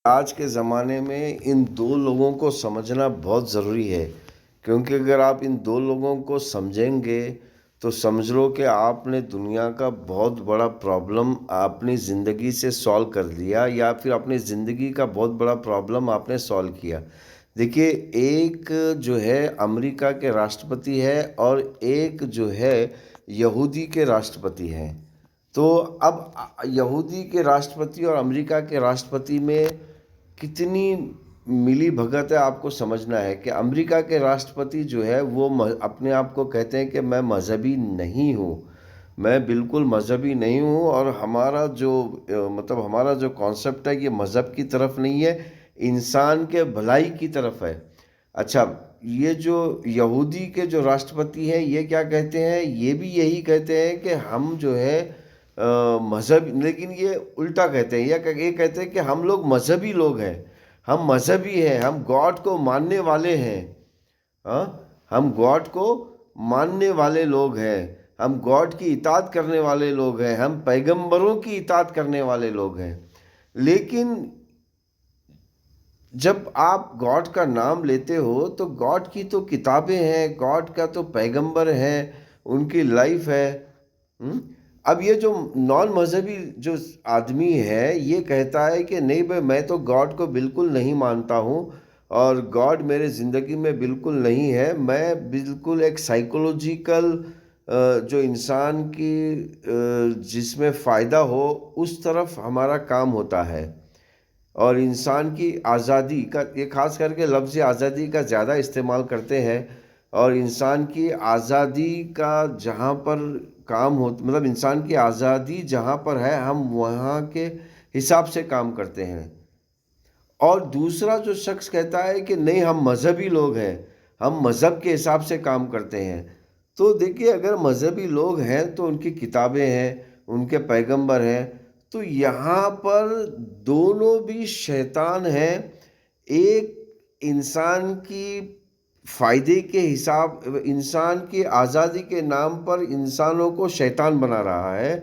آج کے زمانے میں ان دو لوگوں کو سمجھنا بہت ضروری ہے، کیونکہ اگر آپ ان دو لوگوں کو سمجھیں گے تو سمجھ لو کہ آپ نے دنیا کا بہت بڑا پرابلم اپنی زندگی سے سولو کر دیا، یا پھر اپنی زندگی کا بہت بڑا پرابلم آپ نے سولو کیا۔ دیکھیے، ایک جو ہے امریکہ کے راشٹرپتی ہے اور ایک جو ہے یہودی کے راشٹرپتی ہیں۔ تو اب یہودی کے راشٹرپتی اور امریکہ کے راشٹرپتی میں کتنی ملی بھگت ہے آپ کو سمجھنا ہے کہ امریکہ کے راشٹرپتی جو ہے وہ اپنے آپ کو کہتے ہیں کہ میں مذہبی نہیں ہوں، میں بالکل مذہبی نہیں ہوں، اور ہمارا جو ہمارا جو کانسیپٹ ہے یہ مذہب کی طرف نہیں ہے، انسان کے بھلائی کی طرف ہے۔ اچھا، یہ جو یہودی کے جو راشٹرپتی ہیں یہ کیا کہتے ہیں؟ یہ بھی یہی کہتے ہیں کہ ہم جو ہے مذہب، لیکن یہ الٹا کہتے ہیں، یہ کہتے ہیں کہ ہم لوگ مذہبی لوگ ہیں، ہم مذہبی ہیں، ہم گاڈ کو ماننے والے ہیں۔ ہاں، ہم گاڈ کو ماننے والے لوگ ہیں، ہم گاڈ کی اطاعت کرنے والے لوگ ہیں، ہم پیغمبروں کی اطاعت کرنے والے لوگ ہیں۔ لیکن جب آپ گاڈ کا نام لیتے ہو تو گاڈ کی تو کتابیں ہیں، گاڈ کا تو پیغمبر ہیں، ان کی لائف ہے۔ اب یہ جو نان مذہبی جو آدمی ہے یہ کہتا ہے کہ نہیں بھائی، میں تو گاڈ کو بالکل نہیں مانتا ہوں اور گاڈ میرے زندگی میں بالکل نہیں ہے، میں بالکل ایک سائیکولوجیکل جو انسان کی جس میں فائدہ ہو اس طرف ہمارا کام ہوتا ہے، اور انسان کی آزادی کا، یہ خاص کر کے لفظ آزادی کا زیادہ استعمال کرتے ہیں، اور انسان کی آزادی کا جہاں پر کام ہو، انسان کی آزادی جہاں پر ہے ہم وہاں کے حساب سے کام کرتے ہیں۔ اور دوسرا جو شخص کہتا ہے کہ نہیں، ہم مذہبی لوگ ہیں، ہم مذہب کے حساب سے کام کرتے ہیں۔ تو دیکھیے، اگر مذہبی لوگ ہیں تو ان کی کتابیں ہیں، ان کے پیغمبر ہیں، تو یہاں پر دونوں بھی شیطان ہیں۔ ایک انسان کی فائدے کے حساب، انسان کی آزادی کے نام پر انسانوں کو شیطان بنا رہا ہے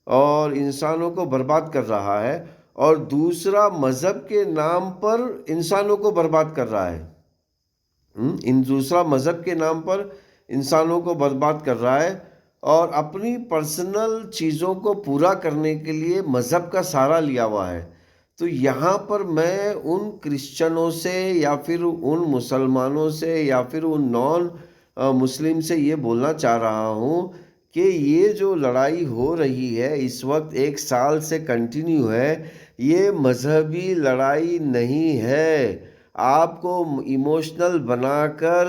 اور انسانوں کو برباد کر رہا ہے، اور دوسرا مذہب کے نام پر انسانوں کو برباد کر رہا ہے۔ دوسرا مذہب کے نام پر انسانوں کو برباد کر رہا ہے اور اپنی پرسنل چیزوں کو پورا کرنے کے لیے مذہب کا سہارا لیا ہوا ہے۔ تو یہاں پر میں ان کرسچنوں سے یا پھر ان مسلمانوں سے یا پھر ان نان مسلم سے یہ بولنا چاہ رہا ہوں کہ یہ جو لڑائی ہو رہی ہے اس وقت 1 سال سے کنٹینیو ہے، یہ مذہبی لڑائی نہیں ہے۔ آپ کو ایموشنل بنا کر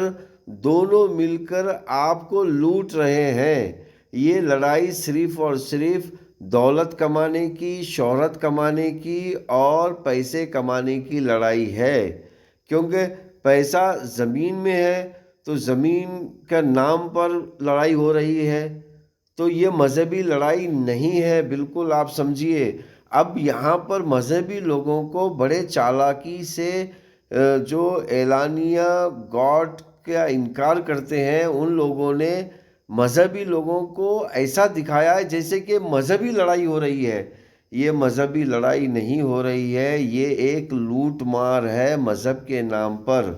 دونوں مل کر آپ کو لوٹ رہے ہیں۔ یہ لڑائی صرف اور صرف دولت کمانے کی، شہرت کمانے کی اور پیسے کمانے کی لڑائی ہے، کیونکہ پیسہ زمین میں ہے تو زمین کا نام پر لڑائی ہو رہی ہے۔ تو یہ مذہبی لڑائی نہیں ہے، بالکل آپ سمجھیے۔ اب یہاں پر مذہبی لوگوں کو بڑے چالاکی سے جو اعلانیہ گاڈ کا انکار کرتے ہیں، ان لوگوں نے مذہبی لوگوں کو ایسا دکھایا ہے جیسے کہ مذہبی لڑائی ہو رہی ہے۔ یہ مذہبی لڑائی نہیں ہو رہی ہے، یہ ایک لوٹ مار ہے مذہب کے نام پر۔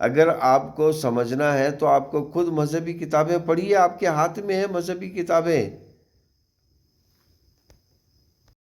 اگر آپ کو سمجھنا ہے تو آپ کو خود مذہبی کتابیں پڑھیے، آپ کے ہاتھ میں ہیں مذہبی کتابیں۔